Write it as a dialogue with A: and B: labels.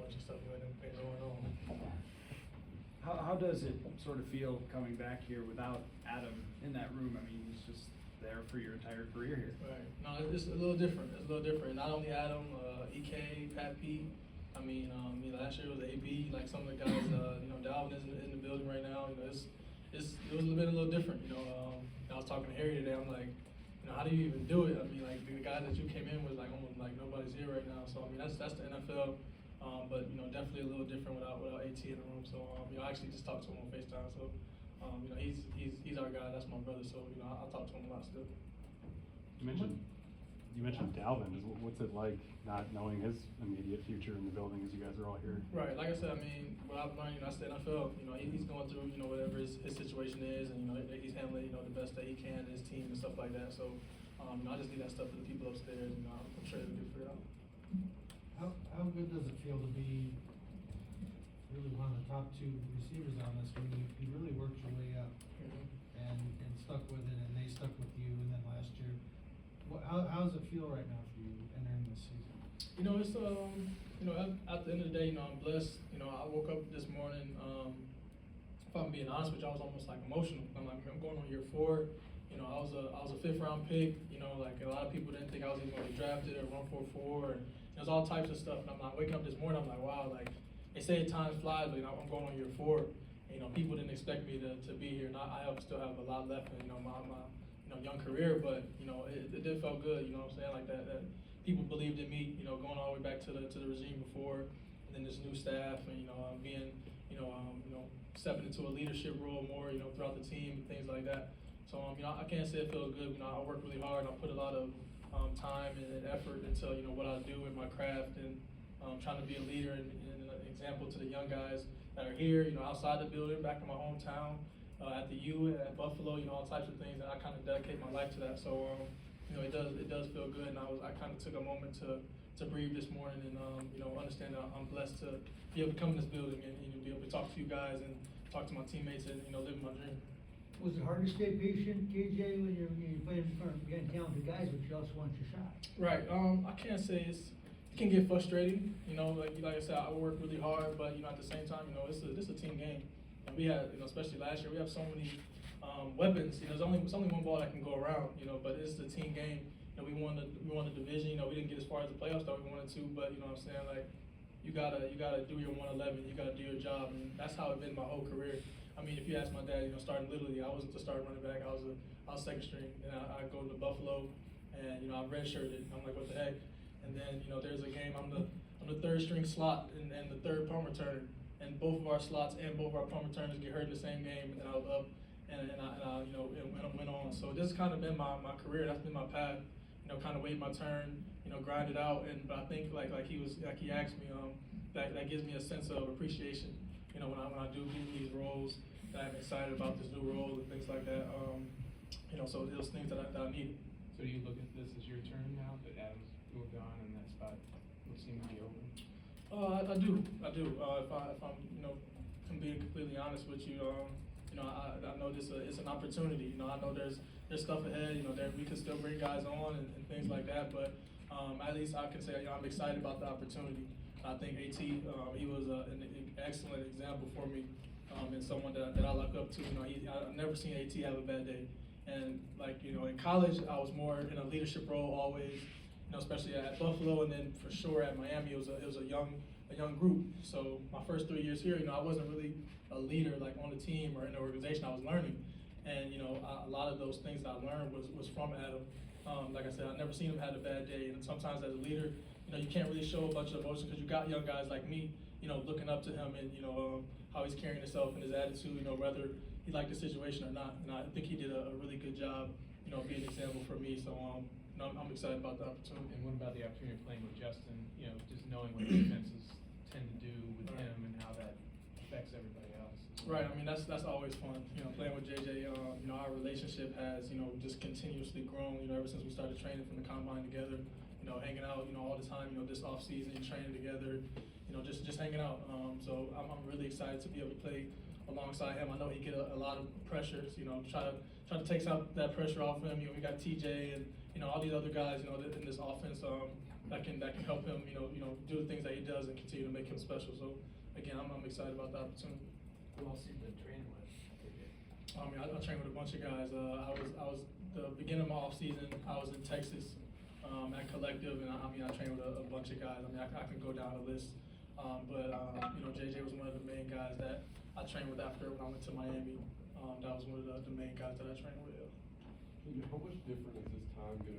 A: bunch of stuff been going on.
B: How does it sort of feel coming back here without Adam in that room? I mean, he's just there for your entire career here.
A: Right. No, it's a little different. It's a little different. Not only Adam, EK, Pat Pete. I mean, last year it was AB. Like some of the guys, Dalvin is in the building right now. It was a little different. I was talking to Harry today. I'm like, how do you even do it? I mean, like the guy that you came in was like almost like nobody's here right now. So I mean, that's the NFL. But definitely a little different without AT in the room. So I actually just talked to him on FaceTime. So he's our guy. That's my brother. So I talk to him a lot still.
C: You mentioned Dalvin. What's it like not knowing his immediate future in the building as you guys are all here?
A: Right. Like I said, I mean, what I've learned, I said NFL. He's going through whatever his situation is, and he's handling the best that he can, his team and stuff like that. So I just need that stuff for the people upstairs. I'm sure they'll get figured out.
D: How good does it feel to be really one of the top two receivers on this when you really worked your way up and stuck with it, and they stuck with you, and then last year, how does it feel right now for you entering this season?
A: It's at the end of the day, I'm blessed. I woke up this morning. If I'm being honest with you, I was almost like emotional. I'm going on year 4. I was a 5th round pick. Like a lot of people didn't think I was even going to be drafted or run 4.4. And there's all types of stuff. And I'm like waking up this morning. I'm like, wow. Like they say time flies, but I'm going on year 4. People didn't expect me to be here, and I still have a lot left in my young career. But it did feel good. What I'm saying, like that people believed in me. Going all the way back to the regime before, and then this new staff, and being stepping into a leadership role more throughout the team and things like that. So I can't say it feels good. I work really hard. I put a lot of time and effort into what I do in my craft, and trying to be a leader and an example to the young guys that are here, outside the building, back in my hometown, at the U, at Buffalo, all types of things. And I kind of dedicate my life to that. So it does feel good. And I kind of took a moment to breathe this morning and understand that I'm blessed to be able to come in this building and be able to talk to you guys and talk to my teammates and live my dream.
E: Was it hard to stay patient, KJ, when you're playing in front of talented guys, but you also want your shot?
A: Right. I can't say it can get frustrating. Like I said, I work really hard, but at the same time, it's a team game. And we had, especially last year, we have so many weapons. There's only one ball that can go around. But it's the team game. We won the division. We didn't get as far as the playoffs that we wanted to, but what I'm saying, like you gotta do your 111. You gotta do your job, and that's how it's been my whole career. I mean, if you ask my dad, starting Little League, I wasn't the starting running back. I was second string. And I go to Buffalo, and I redshirted. I'm like, what the heck? And then there's a game. I'm the third string slot and the third punt returner, and both of our slots and both of our punt returners get hurt in the same game. And I was up, and I went on. So this has kind of been my career. That's been my path. Kind of wait my turn. Grind it out. But I think like he asked me, that gives me a sense of appreciation. When I do get these roles, that I'm excited about this new role and things like that. So those things that I need.
F: So do you look at this as your turn now that Adam's moved on and that spot will seem to be open?
A: I do. If I'm being completely honest with you, I know it's an opportunity. I know there's stuff ahead. There we can still bring guys on and things like that. But at least I can say I'm excited about the opportunity. I think AT, he was an excellent example for me, and someone that I look up to. I've never seen AT have a bad day. And in college, I was more in a leadership role always, especially at Buffalo, and then for sure at Miami, it was a young group. So my first 3 years here, I wasn't really a leader like on the team or in the organization. I was learning, and a lot of those things that I learned was from Adam. Like I said, I've never seen him have a bad day, and sometimes as a leader, you can't really show a bunch of emotion because you got young guys like me, looking up to him and how he's carrying himself and his attitude, whether he liked the situation or not. And I think he did a really good job, being an example for me. So I'm excited about the opportunity.
F: And what about the opportunity of playing with Justin? Just knowing what defenses tend to do with him and how that affects everybody else.
A: Right. I mean, that's always fun. Playing with JJ. Our relationship has just continuously grown. Ever since we started training from the combine together. Hanging out, all the time, this off season, training together, just hanging out. So I'm really excited to be able to play alongside him. I know he get a lot of pressures, try to take some of that pressure off him. We got TJ and all these other guys, in this offense. that can help him, do the things that he does and continue to make him special. So again, I'm excited about the opportunity.
G: Who else you been training with?
A: I mean, I trained with a bunch of guys. I was the beginning of my off season. I was in Texas at Collective, and I trained with a bunch of guys. I mean, I can go down the list, but JJ was one of the main guys that I trained with after when I went to Miami. That was one of the main guys that I trained with.
H: How much different is this time gonna